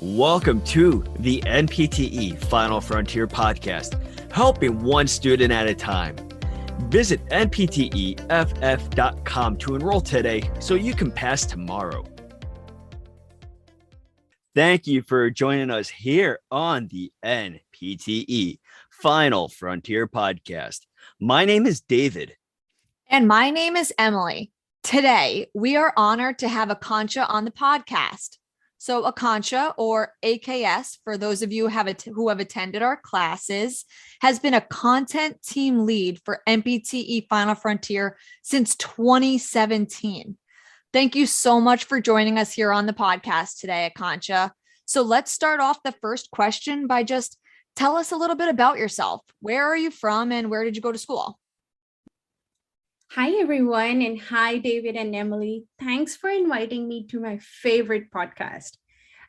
Welcome to the NPTE Final Frontier podcast, helping one student at a time. Visit NPTEFF.com to enroll today so you can pass tomorrow. Thank you for joining us here on the NPTE Final Frontier podcast. My name is David. And my name is Emily. Today, we are honored to have Akanksha on the podcast. So Akanksha, or AKS, for those of you who have attended our classes, has been a content team lead for NPTE Final Frontier since 2017. Thank you so much for joining us here on the podcast today, Akanksha. So let's start off the first question by just tell us a little bit about yourself. Where are you from and where did you go to school? Hi, everyone, and hi, David and Emily. Thanks for inviting me to my favorite podcast.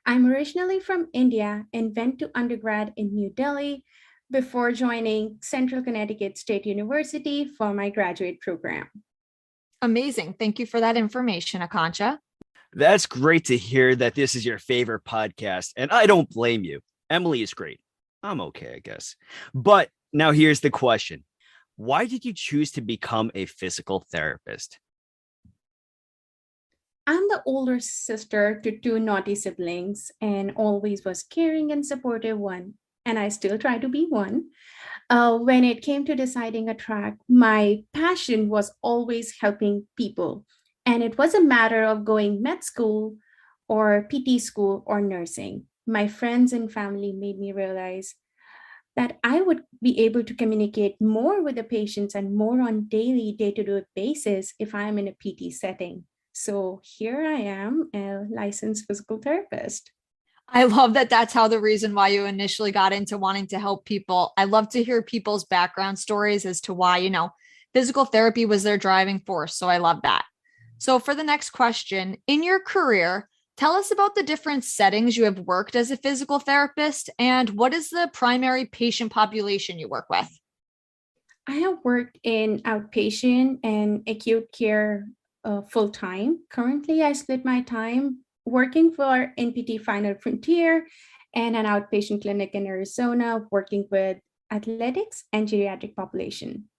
I'm originally from India and went to undergrad in New Delhi before joining Central Connecticut State University for my graduate program. Amazing. Thank you for that information, Akanksha. That's great to hear that this is your favorite podcast, and I don't blame you. Emily is great. I'm okay, I guess. But now here's the question. Why did you choose to become a physical therapist? I'm the older sister to two naughty siblings and always was caring and supportive one, and I still try to be one. When it came to deciding a track, my passion was always helping people. And it was a matter of going med school or PT school or nursing. My friends and family made me realize that I would be able to communicate more with the patients and more on daily day-to-day basis if I'm in a PT setting. So here I am, a licensed physical therapist. I love that that's how the reason why you initially got into wanting to help people. I love to hear people's background stories as to why, physical therapy was their driving force. So I love that. So for the next question, in your career, tell us about the different settings you have worked as a physical therapist and what is the primary patient population you work with? I have worked in outpatient and acute care full time. Currently, I split my time working for NPT Final Frontier and an outpatient clinic in Arizona, working with athletics and geriatric population.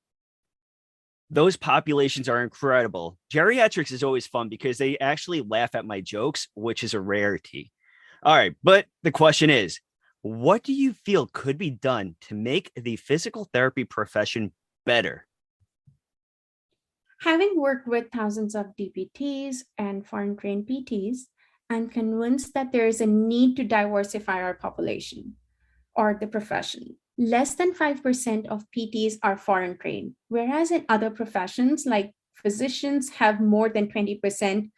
Those populations are incredible. Geriatrics is always fun because they actually laugh at my jokes, which is a rarity. All right, but the question is, what do you feel could be done to make the physical therapy profession better? Having worked with thousands of DPTs and foreign trained PTs, I'm convinced that there is a need to diversify our population or the profession. Less than 5% of PTs are foreign trained, whereas in other professions like physicians have more than 20%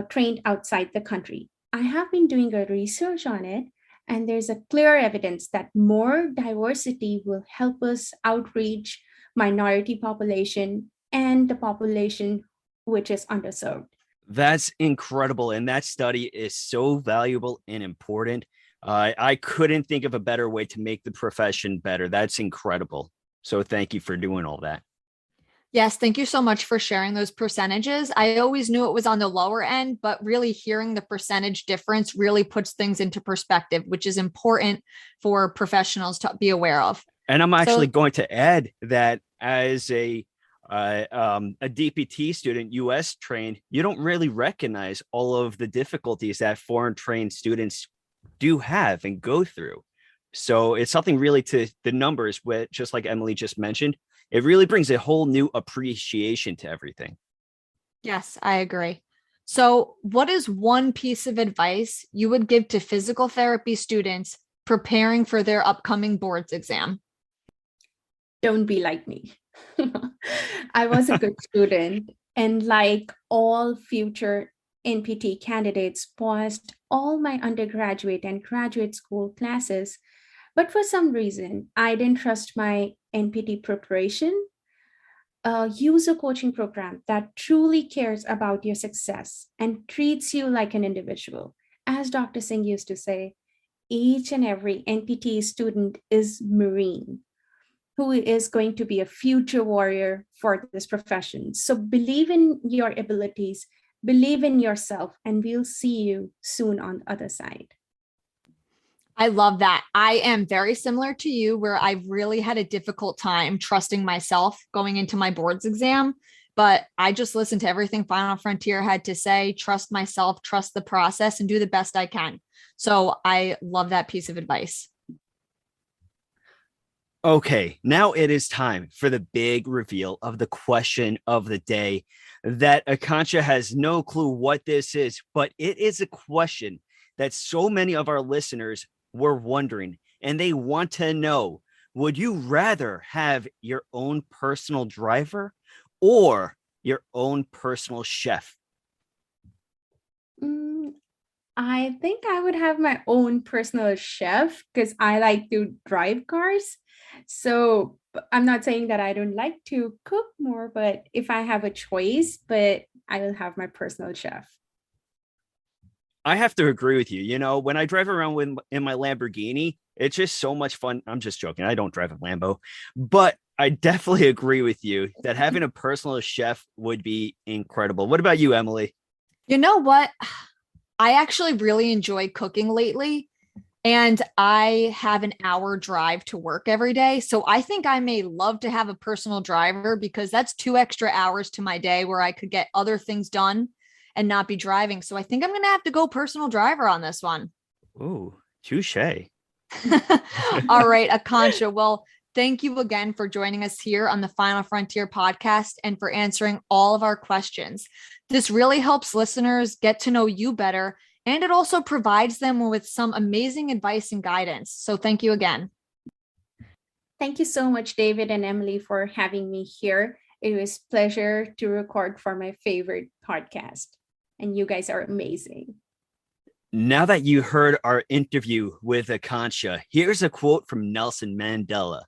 trained outside the country. I have been doing a research on it, and there's a clear evidence that more diversity will help us outreach minority population and the population which is underserved. That's incredible. And that study is so valuable and important. I couldn't think of a better way to make the profession better. That's incredible. So thank you for doing all that. Yes, thank you so much for sharing those percentages. I always knew it was on the lower end, but really hearing the percentage difference really puts things into perspective, which is important for professionals to be aware of. And I'm actually going to add that as a DPT student, US trained, you don't really recognize all of the difficulties that foreign trained students do have and go through. So it's something really to the numbers, with just like Emily just mentioned, it really brings a whole new appreciation to everything. Yes, I agree. So what is one piece of advice you would give to physical therapy students preparing for their upcoming boards exam? Don't be like me. I was a good student, and like all future NPT candidates, paused all my undergraduate and graduate school classes. But for some reason, I didn't trust my NPT preparation. Use a coaching program that truly cares about your success and treats you like an individual. As Dr. Singh used to say, each and every NPT student is Marine who is going to be a future warrior for this profession. So believe in your abilities, believe in yourself, and we'll see you soon on the other side. I love that. I am very similar to you, where I've really had a difficult time trusting myself going into my boards exam. But I just listened to everything Final Frontier had to say, trust myself, trust the process, and do the best I can. So I love that piece of advice. Okay, now it is time for the big reveal of the question of the day that Akanksha has no clue what this is, but it is a question that so many of our listeners were wondering and they want to know. Would you rather have your own personal driver or your own personal chef? Mm, I think I would have my own personal chef because I like to drive cars. So I'm not saying that I don't like to cook more, but if I have a choice, but I will have my personal chef. I have to agree with you. You know, when I drive around in my Lamborghini, it's just so much fun. I'm just joking. I don't drive a Lambo, but I definitely agree with you that having a personal chef would be incredible. What about you, Emily? You know what? I actually really enjoy cooking lately, and I have an hour drive to work every day. So I think I may love to have a personal driver because that's 2 extra hours to my day where I could get other things done and not be driving. So I think I'm going to have to go personal driver on this one. Ooh, touche. All right, Akanksha. Well, thank you again for joining us here on the Final Frontier podcast and for answering all of our questions. This really helps listeners get to know you better, and it also provides them with some amazing advice and guidance. So thank you again. Thank you so much, David and Emily, for having me here. It was a pleasure to record for my favorite podcast. And you guys are amazing. Now that you heard our interview with Akanksha, here's a quote from Nelson Mandela.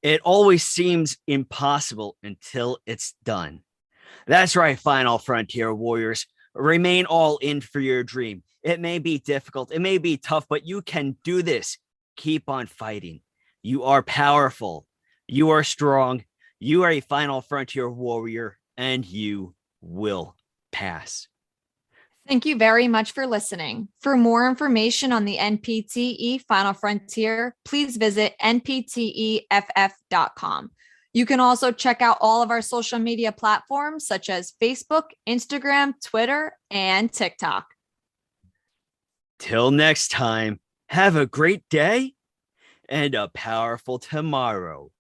It always seems impossible until it's done. That's right, Final Frontier Warriors. Remain all in for your dream. It may be difficult, it may be tough, but you can do this. Keep on fighting. You are powerful. You are strong. You are a Final Frontier Warrior, and you will pass. Thank you very much for listening. For more information on the NPTE Final Frontier, please visit npteff.com. You can also check out all of our social media platforms such as Facebook, Instagram, Twitter, and TikTok. Till next time, have a great day and a powerful tomorrow.